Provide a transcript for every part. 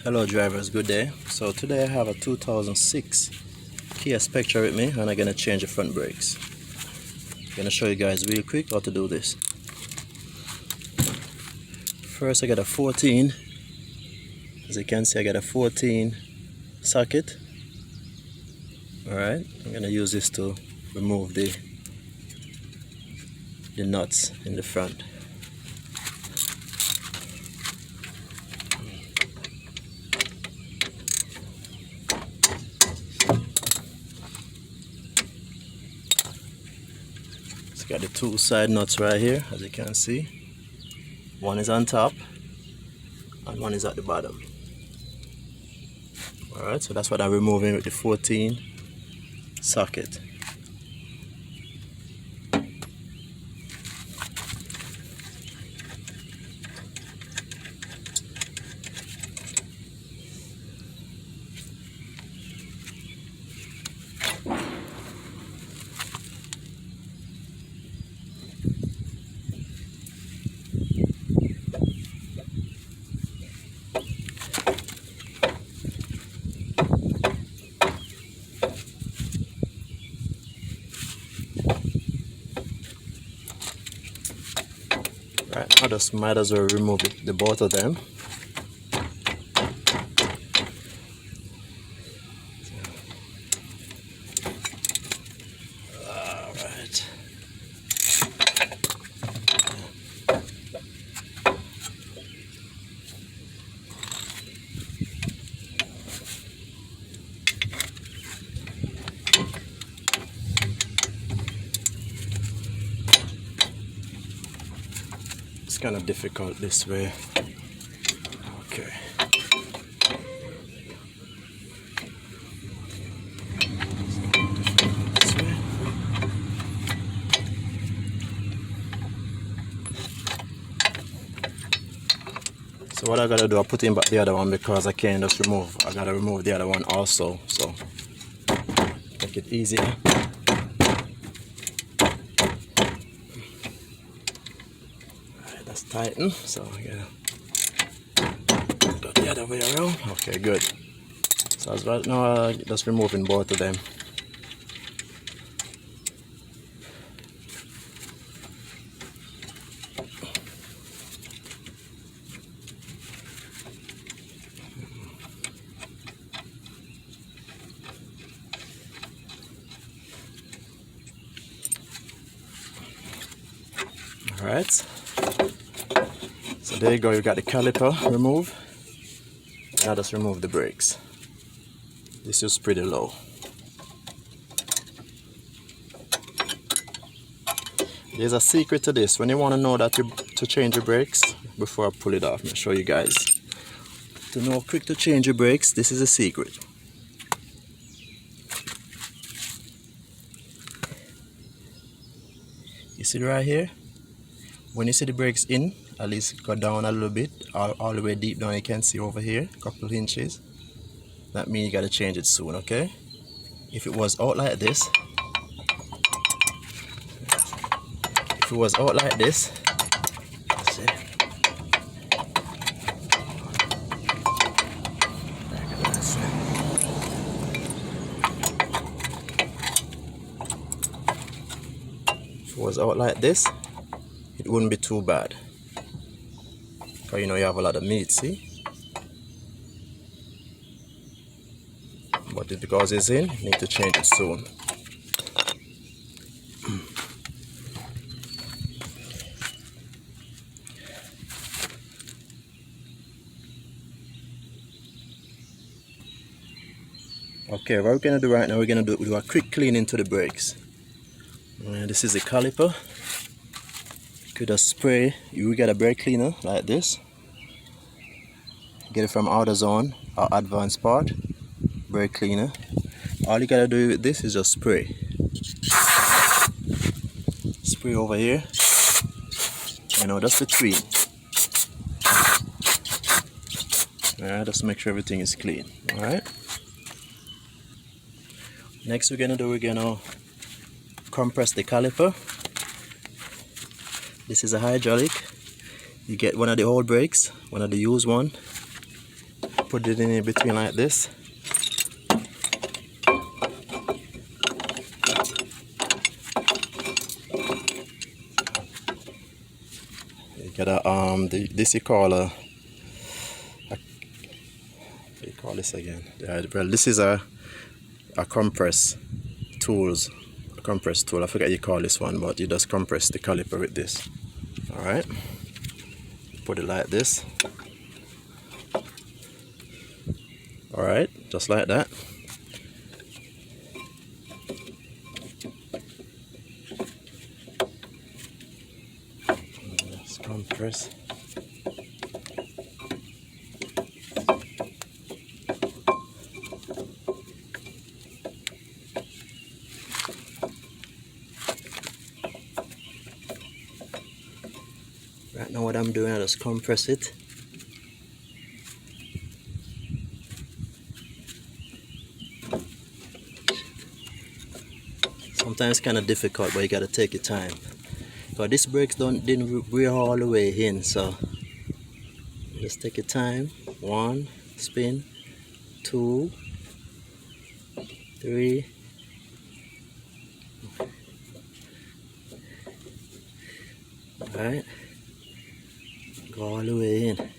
Hello drivers, good day. So today I have a 2006 Kia Spectra with me and I'm going to change the front brakes. I'm going to show you guys real quick how to do this. First I got a 14, as you can see I got a 14 socket. Alright, I'm going to use this to remove the nuts in the front. It's got the two side nuts right here, as you can see. One is on top and one is at the bottom. Alright, so that's what I'm removing with the 14 socket. Right, I just might as well remove the both of them. Alright. It's kind of difficult this way. Okay. This way. So what I gotta do, I put in back the other one because I can't just remove. I gotta remove the other one also. So make it easier. That's tighten, so I gotta go the other way around. Okay, good. So as right now, just removing both of them. All right. So there you go, you got the caliper removed. Now just remove the brakes. This is pretty low. There's a secret to this. When you want to know that to change your brakes, before I pull it off, I'm going to show you guys. To know quick to change your brakes, this is a secret. You see right here? When you see the brakes in, at least go down a little bit, all the way deep down, you can see over here, a couple of inches. That means you gotta change it soon, okay? If it was out like this, if it was out like this, let's see. If it was out like this, it wouldn't be too bad. Because you know you have a lot of meat, see? But because it's in, you need to change it soon. Okay, what we're gonna do right now, we're gonna do a quick cleaning to the brakes. This is the caliper. You could just spray. You get a brake cleaner like this. Get it from AutoZone or Advanced Part. Brake cleaner. All you gotta do with this is just spray. Spray over here. You know, just between. Alright, just make sure everything is clean. Alright. Next we're gonna compress the caliper. This is a hydraulic. You get one of the old brakes, one of the used one. put it in between like this. You get a this you call a what do you call this again? Well, this is a compress tools. A compress tool. I forget you call this one, but you just compress the caliper with this. All right. Put it like this. All right, just like that. Let's compress. Right now what I'm doing, I just compress it. Sometimes it's kind of difficult, but you gotta take your time. But this brakes didn't wear all the way in, so just take your time. 1 spin, 2, 3. Alright, go all the way in.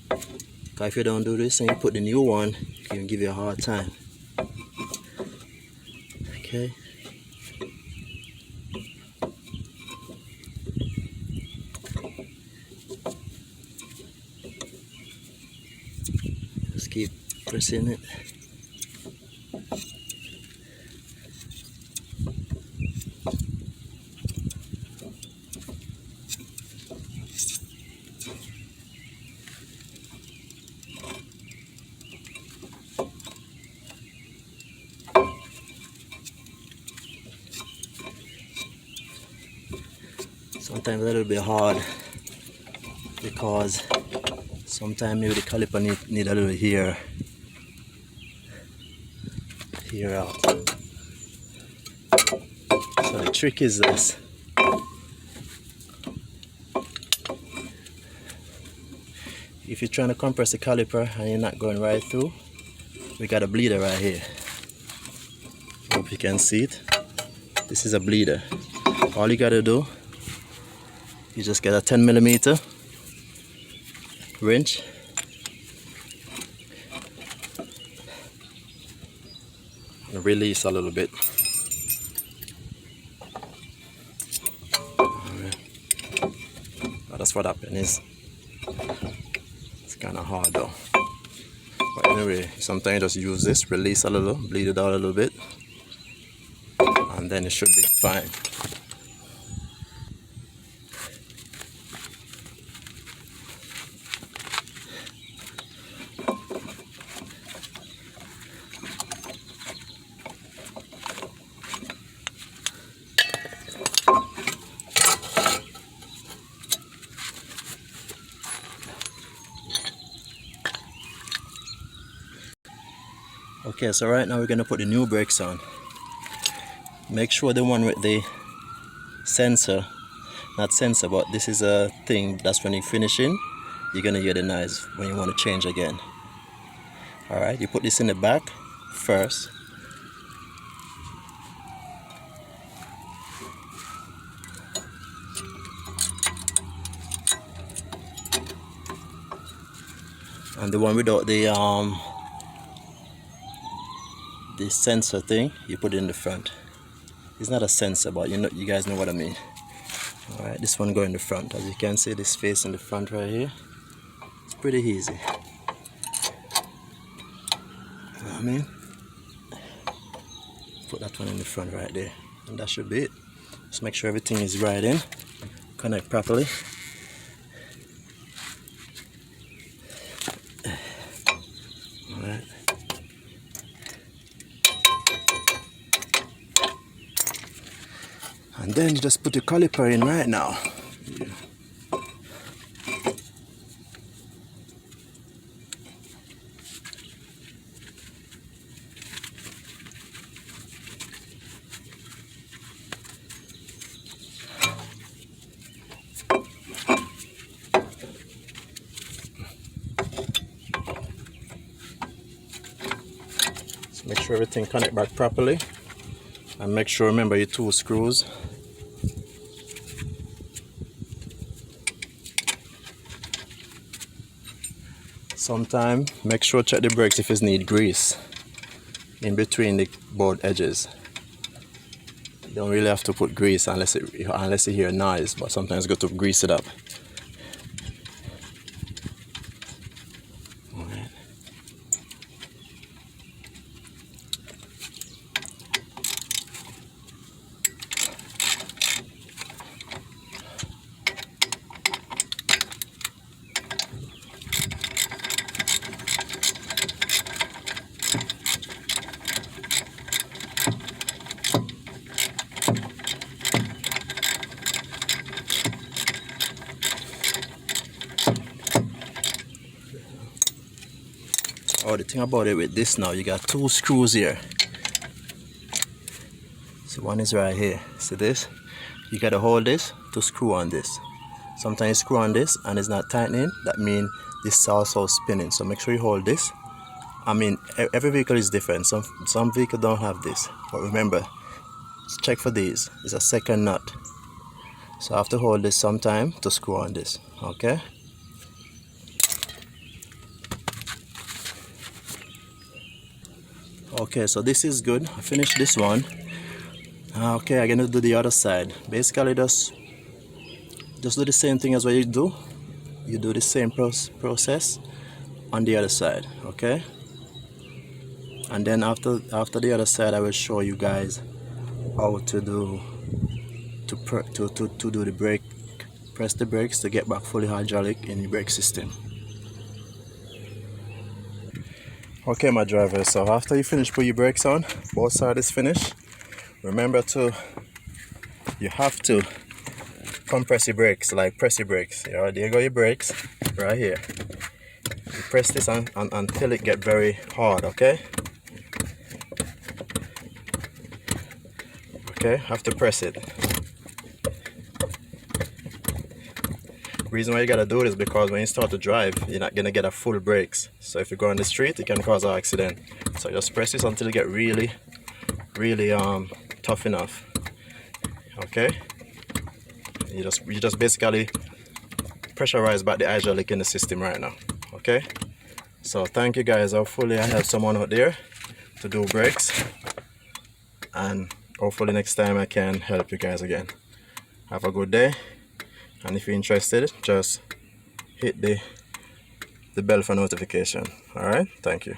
Because if you don't do this and you put the new one, it can give you a hard time. Okay. Just keep pressing it. Sometimes a little bit hard because sometimes maybe the caliper need a little here out. So the trick is this. If you're trying to compress the caliper and you're not going right through, we got a bleeder right here. Hope you can see it. This is a bleeder. All you gotta do, you just get a 10mm wrench and release a little bit. Alright. But that's what happened is. It's kind of hard though. But anyway, sometimes just use this, release a little, bleed it out a little bit, and then it should be fine. Okay, so right now we're going to put the new brakes on. Make sure the one with the sensor, not sensor, but this is a thing that's when you're finishing, you're going to hear the noise when you want to change again. Alright, you put this in the back first. And the one without the sensor thing, you put it in the front. It's not a sensor, but you guys know what I mean. Alright, this one go in the front. As you can see, this face in the front right here. It's pretty easy. You know what I mean? Put that one in the front right there. And that should be it. Just make sure everything is right in. Connect properly. Alright. And then you just put the caliper in right now. Yeah. Make sure everything connect back properly, and make sure, remember, your 2 screws. Sometime make sure check the brakes if it need grease in between the board edges. You don't really have to put grease unless you hear noise, but sometimes it's good to grease it up. Alright. Oh, the thing about it with this now, you got 2 screws here. So one is right here. See this? You gotta hold this to screw on this. Sometimes you screw on this and it's not tightening. That means this is also spinning. So make sure you hold this. I mean, every vehicle is different. Some vehicles don't have this. But remember, check for these. It's a second nut. So I have to hold this sometime to screw on this. Okay? Okay, so this is good. I finished this one. Okay, I'm gonna do the other side. Basically, just do the same thing as what you do. You do the same process on the other side. Okay? And then after the other side, I will show you guys how to do the brake. Press the brakes to get back fully hydraulic in the brake system. Okay, my driver, so after you finish put your brakes on, both sides is finished, remember you have to compress your brakes, like press your brakes. There you go, your brakes right here. You press this on until it get very hard. Okay, have to press it. Reason why you gotta do it is because when you start to drive, you're not gonna get a full brakes. So if you go on the street, it can cause an accident. So just press this until you get really tough enough. Okay, you just basically pressurize back the hydraulic in the system right now. Okay, so thank you guys. Hopefully I have someone out there to do brakes, and hopefully next time I can help you guys again. Have a good day. And if you're interested, just hit the bell for notification. Alright, thank you.